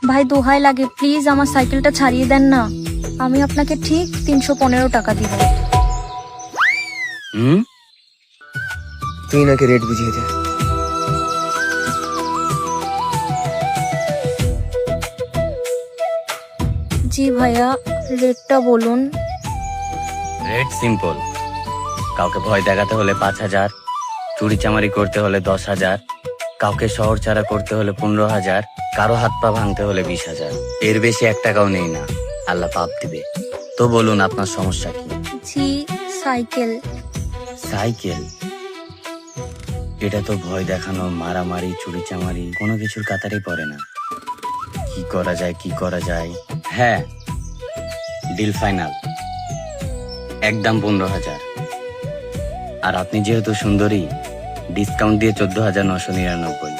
ভাই দোহাই লাগে, প্লিজ আমার সাইকেলটা ছাড়িয়ে দেন না। আমি আপনাকে ঠিক 315 টাকা দিব। তুই নাকি রেট বুঝিয়ে দে। জি ভাইয়া, রেটটা বলুন। Rate simple. কাউকে ভয় দেখাতে হলে 5,000, চুরি চামারি করতে হলে 10,000, কাউকে শহর ছাড়া করতে হলে 15,000, কারো হাত পা ভাঙতে হলে 20,000। এর বেশি 1 টাকাও নেই না, আল্লাহ পাপ দিবে। তো বলুন আপনার সমস্যা কি? জি সাইকেল। সাইকেল? এটা তো ভয় দেখানো, মারামারি, চুরি চামারি কোনো কিছুর কাতারেই পড়ে না। কি করা যায়? হ্যাঁ, ডিল ফাইনাল। একদম 15,000। আর আপনি যেহেতু সুন্দরী, ডিসকাউন্ট দিয়ে 14,999।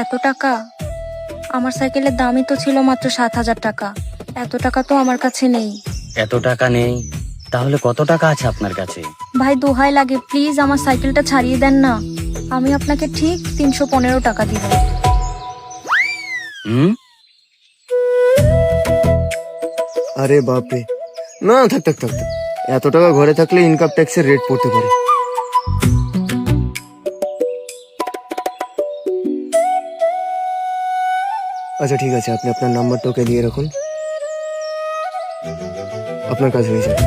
এত টাকা? আমার সাইকেলের দামই তো ছিল মাত্র 7,000 টাকা। এত টাকা তো আমার কাছে নেই। এত টাকা নেই? তাহলে কত টাকা আছে আপনার কাছে? ভাই দোহাই লাগে, প্লিজ আমার সাইকেলটা ছাড়িয়ে দেন না। আমি আপনাকে ঠিক 315 টাকা দিব। আরে বাপরে, না থাক থাক থাক থাক। এত টাকা ঘরে থাকলে ইনকাম ট্যাক্সের রেট পড়তে পারে। আচ্ছা ঠিক আছে, আপনি আপনার নাম্বারটা ওকে দিয়ে রাখুন, আপনার কাজ হয়ে যাবে।